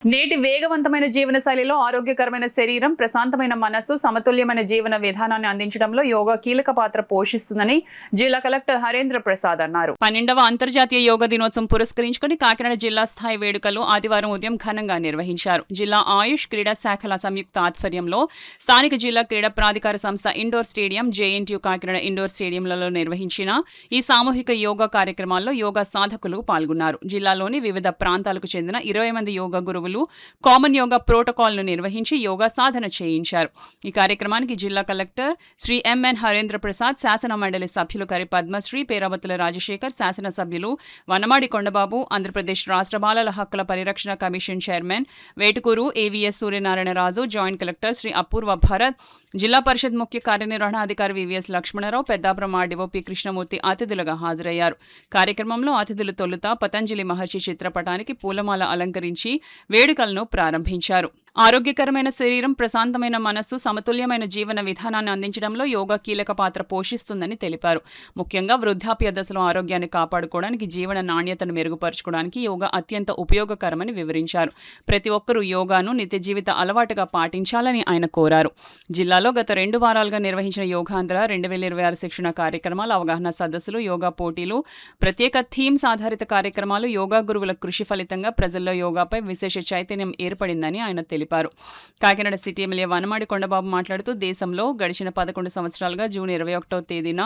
నేటి వేగవంతమైన జీవనశైలిలో ఆరోగ్యకరమైన శరీరం, ప్రశాంతమైన మనస్సు, సమతుల్యమైన జీవన విధానాన్ని అందించడంలో యోగా కీలక పాత్ర పోషిస్తుందని జిల్లా కలెక్టర్ హరేంద్ర ప్రసాద్ అన్నారు. 12వ అంతర్జాతీయ యోగా దినోత్సవం పురస్కరించుకుని కాకినాడ జిల్లా స్థాయి వేడుకలు ఆదివారం ఉదయం ఘనంగా నిర్వహించారు. జిల్లా ఆయుష్ క్రీడా శాఖల సంయుక్త ఆధ్వర్యంలో స్థానిక జిల్లా క్రీడా ప్రాధికార సంస్థ indoor stadium, JNTU Kakinada indoor స్టేడియంలలో నిర్వహించిన ఈ సామూహిక యోగా కార్యక్రమాల్లో యోగా సాధకులు పాల్గొన్నారు. జిల్లాలోని వివిధ ప్రాంతాలకు చెందిన 20 మంది యోగా గురువులు కామన్ యోగా ప్రోటోకాల్ ను నిర్వహించి యోగా సాధన చేయించారు. ఈ కార్యక్రమానికి జిల్లా కలెక్టర్ శ్రీ ఎంఎన్ హరేంద్ర ప్రసాద్, శాసన మండలి సభ్యులు కరి పద్మశ్రీ, పేరాబత్తుల రాజశేఖర్, శాసనసభ్యులు వనమాడి కొండబాబు, ఆంధ్రప్రదేశ్ రాష్ట్ర బాలల హక్కుల పరిరక్షణ commission chairman Vetukuru AVS Suryanarayanaraju, joint collector Shri Apoorva Bharat, Zilla Parishad ముఖ్య కార్యనిర్వహణాధికారి VVS Lakshmanarao, Peddapuram RDO P Krishnamurthy అతిథులుగా హాజరయ్యారు. కార్యక్రమంలో అతిథులు తొలుత పతంజలి మహర్షి చిత్రపటానికి పూలమాల అలంకరించి వేడుకలను ప్రారంభించారు. ఆరోగ్యకరమైన శరీరం, ప్రశాంతమైన మనస్సు, సమతుల్యమైన జీవన విధానాన్ని అందించడంలో యోగా కీలక పాత్ర పోషిస్తుందని తెలిపారు. ముఖ్యంగా వృద్ధాప్య దశలో ఆరోగ్యాన్ని కాపాడుకోవడానికి, జీవన నాణ్యతను మెరుగుపరచుకోవడానికి యోగా అత్యంత ఉపయోగకరమని వివరించారు. ప్రతి ఒక్కరూ యోగాను నిత్య జీవిత అలవాటుగా పాటించాలని ఆయన కోరారు. జిల్లాలో గత 2 వారాలుగా నిర్వహించిన యోగాంధ్ర 2026 శిక్షణ కార్యక్రమాలు, అవగాహన సదస్సులు, యోగా పోటీలు, ప్రత్యేక థీమ్స్ ఆధారిత కార్యక్రమాలు, యోగా గురువుల కృషి ఫలితంగా ప్రజల్లో యోగాపై విశేష చైతన్యం ఏర్పడిందని ఆయన తెలిపారు. కాకినాడ సిటీ ఎమ్మెల్యే వనమాడి కొండబాబు మాట్లాడుతూ, దేశంలో గడిచిన 11 సంవత్సరాలుగా జూన్ 21వ తేదీన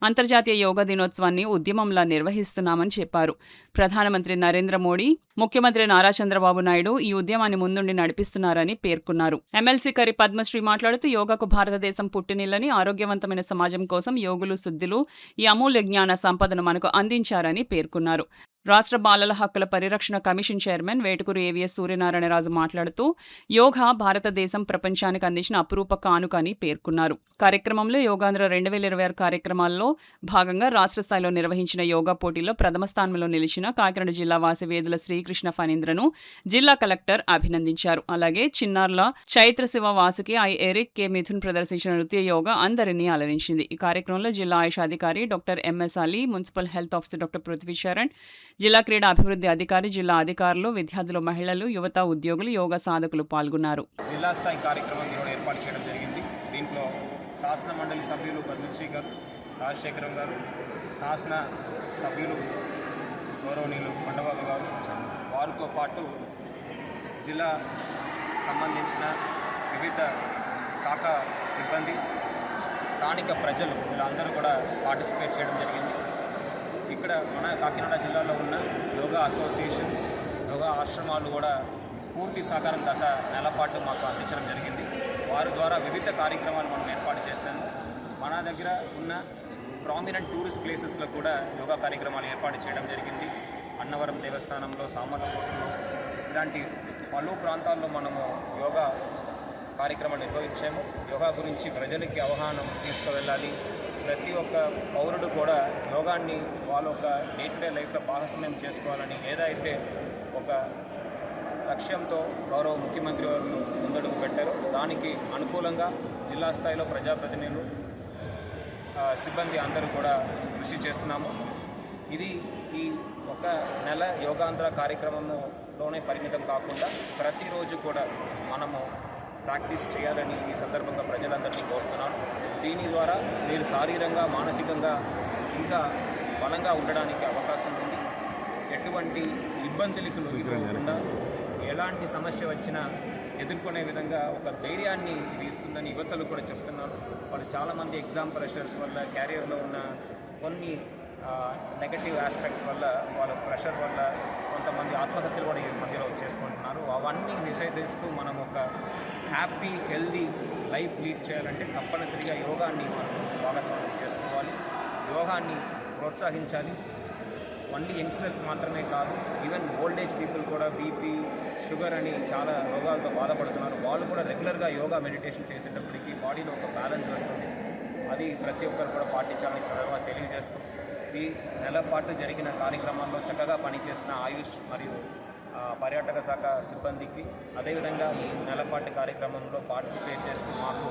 అంతర్జాతీయ యోగా దినోత్సవాన్ని ఉద్యమంలా నిర్వహిస్తున్నామని చెప్పారు. ప్రధానమంత్రి నరేంద్ర మోడీ, ముఖ్యమంత్రి నారా చంద్రబాబు నాయుడు ఈ ఉద్యమాన్ని ముందుండి నడిపిస్తున్నారని పేర్కొన్నారు. ఎమ్మెల్సీ కరి పద్మశ్రీ మాట్లాడుతూ, యోగాకు భారతదేశం పుట్టినిల్లని, ఆరోగ్యవంతమైన సమాజం కోసం యోగులు, సిద్ధులు ఈ అమూల్య జ్ఞాన సంపదను మనకు అందించారని పేర్కొన్నారు. రాష్ట్ర బాలల హక్కుల పరిరక్షణ commission chairman Vetukuru AVS Suryanarayana Raju మాట్లాడుతూ, యోగా భారతదేశం ప్రపంచానికి అందించిన అపురూప కానుక అని పేర్కొన్నారు. కార్యక్రమంలో యోగాంధ్ర 2026 కార్యక్రమాల్లో భాగంగా రాష్ట్ర స్థాయిలో నిర్వహించిన యోగా పోటీల్లో ప్రథమ స్థానంలో నిలిచిన కాకినాడ జిల్లా వాసి వేదుల శ్రీకృష్ణ ఫణీంద్రను జిల్లా కలెక్టర్ అభినందించారు. అలాగే చిన్నార్ల చైత్రశివ వాసుకి ఎరిక్ కె మిథున్ ప్రదర్శించిన నృత్య యోగా అందరినీ అలరించింది. ఈ కార్యక్రమంలో జిల్లా ఆయుష్ అధికారి doctor MS Ali, municipal health officer doctor Prithvi Sharan, జిల్లా క్రీడా అభివృద్ధి అధికారి, జిల్లా అధికారులు, విద్యార్థులు, మహిళలు, యువత, ఉద్యోగులు, యోగా సాధకులు పాల్గొన్నారు. జిల్లా స్థాయి కార్యక్రమం ఈరోజు ఏర్పాటు చేయడం జరిగింది. దీంట్లో శాసన మండలి సభ్యులు పద్మశ్రీ గారు, రాజశేఖరం గారు, శాసన సభ్యులు గౌరవనీయులు కొండబాబు గారు, వారితో పాటు జిల్లా సంబంధించిన వివిధ శాఖ సిబ్బంది, స్థానిక ప్రజలు వీళ్ళందరూ కూడా పార్టిసిపేట్ చేయడం జరిగింది. ఇక్కడ మన కాకినాడ జిల్లాలో ఉన్న యోగా అసోసియేషన్స్, యోగా ఆశ్రమాలు కూడా పూర్తి సహకారం గత నెల పాటు మాకు అందించడం జరిగింది. వారి ద్వారా వివిధ కార్యక్రమాలు మనం ఏర్పాటు చేశాము. మన దగ్గర ఉన్న ప్రామినెంట్ టూరిస్ట్ ప్లేసెస్లో కూడా యోగా కార్యక్రమాలు ఏర్పాటు చేయడం జరిగింది. అన్నవరం దేవస్థానంలో, సామర్లకోటలో, ఇలాంటి పలు ప్రాంతాల్లో మనము యోగా కార్యక్రమాలు నిర్వహించాము. యోగా గురించి ప్రజలకి అవగాహన తీసుకువెళ్ళాలి. ప్రతి ఒక్క పౌరుడు కూడా యోగాన్ని వాళ్ళ ఒక డే టు డే లైఫ్లో భాగస్వామ్యం చేసుకోవాలని ఏదైతే ఒక లక్ష్యంతో గౌరవ ముఖ్యమంత్రి వారు ముందడుగు పెట్టారో దానికి అనుకూలంగా జిల్లా స్థాయిలో ప్రజాప్రతినిధులు, సిబ్బంది అందరూ కూడా కృషి చేస్తున్నాము. ఇది ఈ ఒక నెల యోగాంధ్ర కార్యక్రమంలోనే పరిమితం కాకుండా ప్రతిరోజు కూడా మనము ప్రాక్టీస్ చేయాలని ఈ సందర్భంగా ప్రజలందరినీ కోరుతున్నాను. దీని ద్వారా మీరు శారీరంగా, మానసికంగా ఇంకా బలంగా ఉండడానికి అవకాశం ఉంది. ఎటువంటి ఇబ్బందులకు ఎదుర్కోకుండా, ఎలాంటి సమస్య వచ్చినా ఎదుర్కొనే విధంగా ఒక ధైర్యాన్ని ఇది ఇస్తుందని యువతలు కూడా చెప్తున్నారు. వాళ్ళు చాలామంది ఎగ్జామ్ ప్రెషర్స్ వల్ల, క్యారియర్లో ఉన్న కొన్ని నెగటివ్ ఆస్పెక్ట్స్ వల్ల, వాళ్ళ ప్రెషర్ వల్ల కొంతమంది ఆత్మహత్యలు కూడా ఈ మధ్యలో చేసుకుంటున్నారు. అవన్నీ నిషేధిస్తూ మనం ఒక హ్యాపీ, హెల్దీ లైఫ్ లీడ్ చేయాలంటే తప్పనిసరిగా యోగాన్ని మనం భాగస్వామ్యం చేసుకోవాలి, యోగాన్ని ప్రోత్సహించాలి. ఓన్లీ యంగ్స్టర్స్ మాత్రమే కాదు, ఈవెన్ ఓల్డ్ ఏజ్ పీపుల్ కూడా బీపీ, షుగర్ అని చాలా రోగాలతో బాధపడుతున్నారు. వాళ్ళు కూడా రెగ్యులర్గా యోగా, మెడిటేషన్ చేసేటప్పటికి బాడీలో ఒక బ్యాలెన్స్ వస్తుంది. అది ప్రతి ఒక్కరు కూడా పాటించాలని సందర్భంగా తెలియజేస్తూ, ఈ నెల పాటు జరిగిన కార్యక్రమాల్లో చక్కగా పనిచేసిన ఆయుష్ మరియు పర్యాటక శాఖ సిబ్బందికి, అదేవిధంగా ఈ నెలపాటి కార్యక్రమంలో పార్టిసిపేట్ చేస్తూ మాకు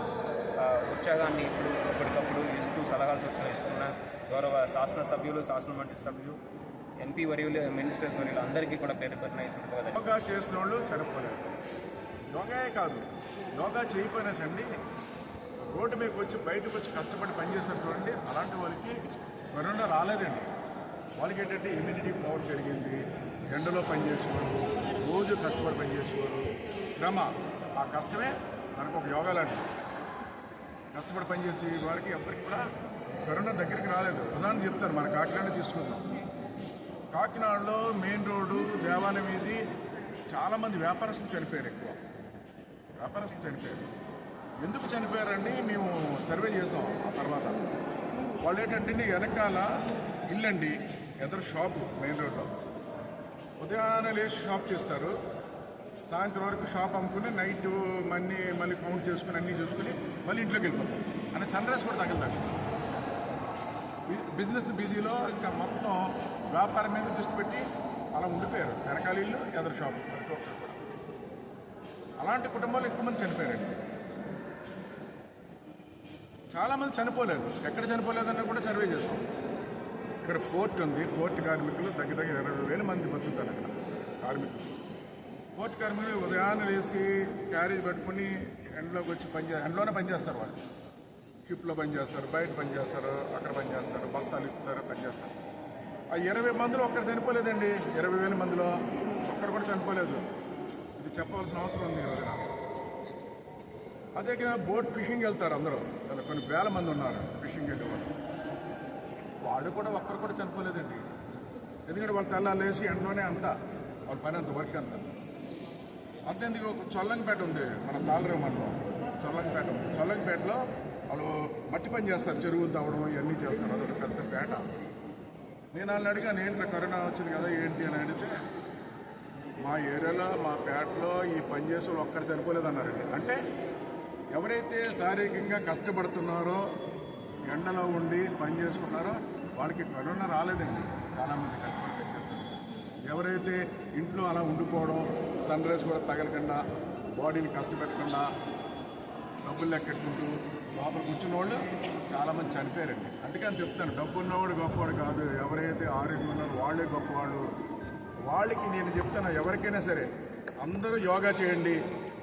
ఉత్సాహాన్ని ఎప్పటికప్పుడు ఇస్తూ సలహాలు సూచనలు ఇస్తున్న గౌరవ శాసనసభ్యులు, శాసన మండలి సభ్యులు, ఎన్పీ వర్యులు మినిస్టర్స్ వర్యులు అందరికీ కూడా పేరు పెట్టిన ఈ సందర్భంగా యోగా చేసిన వాళ్ళు చనిపోలేదు. యోగాయే కాదు, యోగా చేయకపోయినా సండి రోడ్డు మీదకి వచ్చి బయటకు వచ్చి కష్టపడి పనిచేస్తారు చూడండి, అలాంటి వాళ్ళకి కరోనా రాలేదండి. వాళ్ళకి ఏంటంటే ఇమ్యూనిటీ పవర్ పెరిగింది, ఎండలో పనిచేసేవారు, రోజు కష్టపడి పనిచేసేవారు, శ్రమ, ఆ కష్టమే మనకు ఒక యోగా లాంటిది. కష్టపడి పనిచేసే వారికి ఎవరికి కూడా కరోనా దగ్గరికి రాలేదు. ఉదాహరణ చెప్తారు, మన కాకినాడ తీసుకుందాం. కాకినాడలో మెయిన్ రోడ్డు దేవాలయం మీది చాలామంది వ్యాపారస్తులు చనిపోయారు. ఎక్కువ వ్యాపారస్తులు చనిపోయారు. ఎందుకు చనిపోయారండి మేము సర్వే చేసాం. ఆ తర్వాత వాళ్ళు ఏంటంటే వెనకాల ఇల్లండి, ఎదురు షాపు మెయిన్ రోడ్లో. ఉదయాన్నే లేచి షాప్ చేస్తారు, సాయంత్రం వరకు షాప్ అమ్ముకుని నైట్ మళ్ళీ కౌంట్ చేసుకుని అన్నీ చూసుకుని మళ్ళీ ఇంట్లోకి వెళ్ళిపోతాం. అంటే సన్ రైజ్ కూడా తగలదండి. బిజినెస్ బిజీలో ఇంకా మొత్తం వ్యాపారం మీద దృష్టి పెట్టి అలా ఉండిపోయారు. వెనకాల ఇల్లు, ఎదురు షాపు, ప్రతి ఒక్కరు కూడా. అలాంటి కుటుంబాలు ఎక్కువ మంది చనిపోయారండి. చాలామంది చనిపోలేదు. ఎక్కడ చనిపోలేదన్నా కూడా సర్వే చేస్తాం. ఇక్కడ పోర్ట్ ఉంది, పోర్ట్ కార్మికులు దగ్గర 20,000 మంది బతుకుతారు అక్కడ కార్మికులు. పోర్ట్ కార్మికులు ఉదయాన్నే వేసి క్యారేజ్ పట్టుకుని ఎండలోకి వచ్చి ఎండలోనే పనిచేస్తారు. వాళ్ళు షిప్లో పనిచేస్తారు, బయట పనిచేస్తారు, అక్కడ పనిచేస్తారు, బస్తాలు ఇస్తారు, పనిచేస్తారు. ఆ 20 మందిలో ఒక్కరు చనిపోలేదండి. 20,000 మందిలో ఒక్కరు కూడా చనిపోలేదు. ఇది చెప్పవలసిన అవసరం ఉంది కదా. అదే కదా బోట్ ఫిషింగ్ వెళ్తారు అందరూ, కొన్ని వేల మంది ఉన్నారు ఫిషింగ్ వెళ్ళేవాళ్ళు. వాళ్ళు కూడా ఒక్కరు కూడా చనిపోలేదండి. ఎందుకంటే వాళ్ళు తెల్లాలేసి ఎండలోనే అంతా వాళ్ళ పని అంత వర్క్ అంతా. అంతేందుకు ఒక చొల్లంగిపేట ఉంది, మన తాళరేవు మండలం చొల్లంగిపేట ఉంది. చొల్లంగిపేటలో వాళ్ళు మట్టి పని చేస్తారు, చెరువులు తవ్వడం ఇవన్నీ చేస్తారు. అదొక పెద్ద పేట. నేను వాళ్ళని అడిగాను, ఏంటి కరోనా వచ్చింది కదా ఏంటి అని అడిగితే, మా ఏరియాలో మా పేటలో ఈ పని చేసే వాళ్ళు ఒక్కరు చనిపోలేదన్నారండి. అంటే ఎవరైతే శారీరకంగా కష్టపడుతున్నారో, ఎండలో ఉండి పని చేసుకున్నారో వాళ్ళకి కరోనా రాలేదండి. చాలామంది కష్టపడి పనిచేస్తారు. ఎవరైతే ఇంట్లో అలా ఉండిపోవడం, సన్ రైజ్ కూడా తగలకుండా, బాడీని కష్టపెట్టకుండా, డబ్బులు లెక్కెట్టుకుంటూ లోపల కూర్చున్న వాళ్ళు చాలామంది చనిపోయారండి. అందుకని చెప్తాను, డబ్బు ఉన్నవాడు గొప్పవాడు కాదు, ఎవరైతే ఆరోగ్యం ఉన్నారో వాళ్ళే గొప్పవాళ్ళు. వాళ్ళకి నేను చెప్తాను, ఎవరికైనా సరే అందరూ యోగా చేయండి,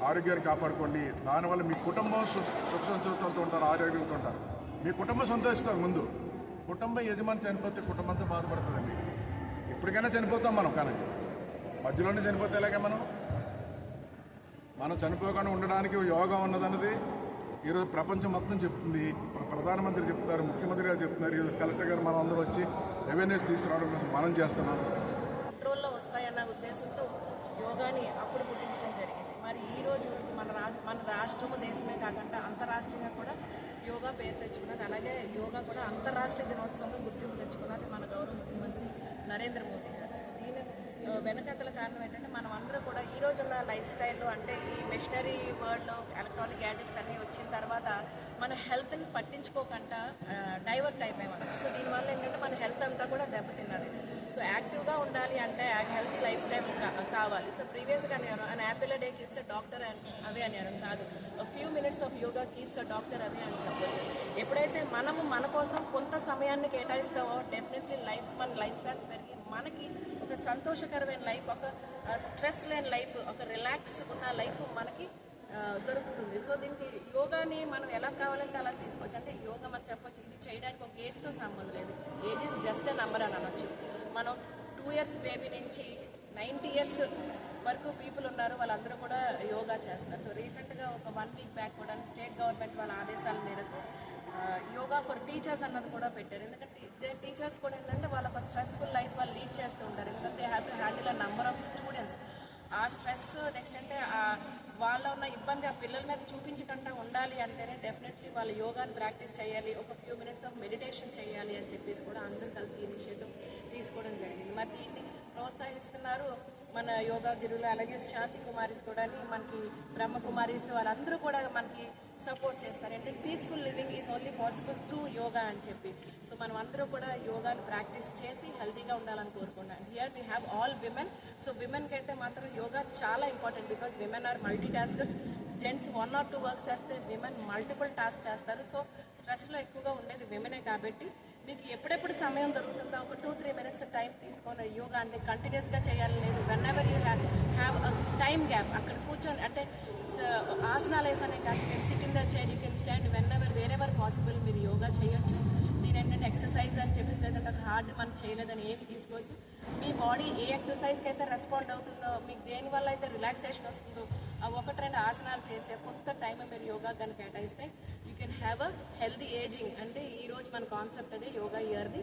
ఆరోగ్యాన్ని కాపాడుకోండి. దానివల్ల మీ కుటుంబం సుఖ సంతోషాలతో ఉంటారు, ఆరోగ్యంతో ఉంటారు. మీ కుటుంబం సంతోషిస్తారు. ముందు కుటుంబం యజమాని చనిపోతే కుటుంబంతో బాధపడుతుందండి. ఎప్పటికైనా చనిపోతాం మనం, కానీ మధ్యలోనే చనిపోతే ఎలాగే మనం చనిపోకుండా ఉండడానికి యోగా ఉన్నదన్నది ఈరోజు ప్రపంచం మొత్తం చెప్తుంది. ప్రధానమంత్రి చెప్తున్నారు, ముఖ్యమంత్రి గారు చెప్తున్నారు, ఈరోజు కలెక్టర్ గారు మనం అందరూ వచ్చి అవేర్నెస్ తీసుకురావడం కోసం మనం చేస్తున్నాం. కంట్రోల్లో వస్తాయన్న ఉద్దేశంతో యోగాని అప్పుడు పుట్టించడం జరిగింది. మరి ఈరోజు మన రాష్ట్రము దేశమే కాకుండా అంతర్రాష్ట్రీయంగా కూడా యోగా పేరు తెచ్చుకున్నది. అలాగే యోగా కూడా అంతర్రాష్ట్రీయ దినోత్సవంగా గుర్తింపు తెచ్చుకున్నది మన గౌరవ ముఖ్యమంత్రి నరేంద్ర మోదీ గారు. సో దీని వెనకతల కారణం ఏంటంటే మనం అందరూ కూడా ఈ రోజున్న లైఫ్ స్టైల్లో, అంటే ఈ మెషినరీ వరల్డ్లో ఎలక్ట్రానిక్ గ్యాజెట్స్ అన్నీ వచ్చిన తర్వాత మన హెల్త్ని పట్టించుకోకుండా డైవర్ట్ అయిపోయాం. సో దీనివల్ల ఏంటంటే మన హెల్త్ అంతా కూడా దెబ్బతిన్నది. సో యాక్టివ్గా ఉండాలి అంటే హెల్తీ లైఫ్ స్టైల్ కావాలి. సో ప్రీవియస్గా అన్నారు, an apple day keeps a doctor away అన్నారు. కాదు, few minutes of yoga keeps a doctor away అని చెప్పొచ్చు. ఎప్పుడైతే మనము మన కోసం కొంత సమయాన్ని కేటాయిస్తామో డెఫినెట్లీ మన లైఫ్ స్పాన్స్ పెరిగి మనకి ఒక సంతోషకరమైన లైఫ్, ఒక స్ట్రెస్ లేని లైఫ్, ఒక రిలాక్స్ ఉన్న లైఫ్ మనకి దొరుకుతుంది. సో దీనికి యోగాని మనం ఎలా కావాలంటే అలా తీసుకోవచ్చు. అంటే యోగా మనం చెప్పొచ్చు, ఇది చేయడానికి ఒక ఏజ్తో సంబంధం లేదు. Age is just a number అని అనొచ్చు. మనం 2 years బేబీ నుంచి 90 years వరకు పీపుల్ ఉన్నారు, వాళ్ళందరూ కూడా యోగా చేస్తారు. సో రీసెంట్గా ఒక 1 week బ్యాక్ కూడా స్టేట్ గవర్నమెంట్ వాళ్ళ ఆదేశాల మేరకు యోగా ఫర్ టీచర్స్ అన్నది కూడా పెట్టారు. ఎందుకంటే టీచర్స్ కూడా ఏంటంటే వాళ్ళ ఒక స్ట్రెస్ఫుల్ లైఫ్ వాళ్ళు లీడ్ చేస్తూ ఉంటారు. ఎందుకంటే they have to handle a number of students. ఆ స్ట్రెస్ నెక్స్ట్ అంటే వాళ్ళ ఉన్న ఇబ్బంది ఆ పిల్లల మీద చూపించకుండా ఉండాలి అంటేనే డెఫినెట్లీ వాళ్ళు యోగాని ప్రాక్టీస్ చేయాలి, ఒక ఫ్యూ మినిట్స్ ఆఫ్ మెడిటేషన్ చేయాలి అని చెప్పేసి కూడా అందరూ కలిసి ఇనిషియేటివ్ తీసుకోవడం జరిగింది. మరి దీన్ని ప్రోత్సహిస్తున్నారు మన యోగా గురువులు. అలాగే శాంతి కుమారీస్ కూడా, మనకి బ్రహ్మకుమారీస్ వాళ్ళందరూ కూడా మనకి సపోర్ట్ చేస్తారు. అంటే peaceful living is only possible through yoga అని చెప్పి. సో మనం అందరూ కూడా యోగాని ప్రాక్టీస్ చేసి హెల్తీగా ఉండాలని కోరుకుంటాం. Here we have all women. So విమెన్కి అయితే మాత్రం యోగా చాలా important, because women are multitaskers. Gents 1 or 2 works చేస్తే విమెన్ మల్టిపుల్ టాస్క్ చేస్తారు. సో స్ట్రెస్లో ఎక్కువగా ఉండేది విమెనే కాబట్టి మీకు ఎప్పుడెప్పుడు సమయం దొరుకుతుందో ఒక 2-3 మినిట్స్ టైం తీసుకొని యోగా అంటే కంటిన్యూస్గా చేయాలి లేదు. When ever you have time gap అక్కడ కూర్చొని అంటే ఆసనాలు వేసానే కాదు, you can SIT in the chair, you can stand when ever wherever possible మీరు యోగా చేయొచ్చు. దీని ఏంటంటే ఎక్సర్సైజ్ అని చెప్పేసి లేదంటే ఒక హార్డ్ మనం చేయలేదని ఏమి తీసుకోవచ్చు. మీ బాడీ ఏ ఎక్సర్సైజ్కి అయితే రెస్పాండ్ అవుతుందో, మీకు దేనివల్ల అయితే రిలాక్సేషన్ వస్తుందో ఆ 1-2 ఆసనాలు చేసే కొంత టైం మీరు యోగా కనుక కేటాయిస్తే you can have a healthy ageing. అంటే ఈరోజు మన కాన్సెప్ట్ అదే యోగా ఇయర్ది.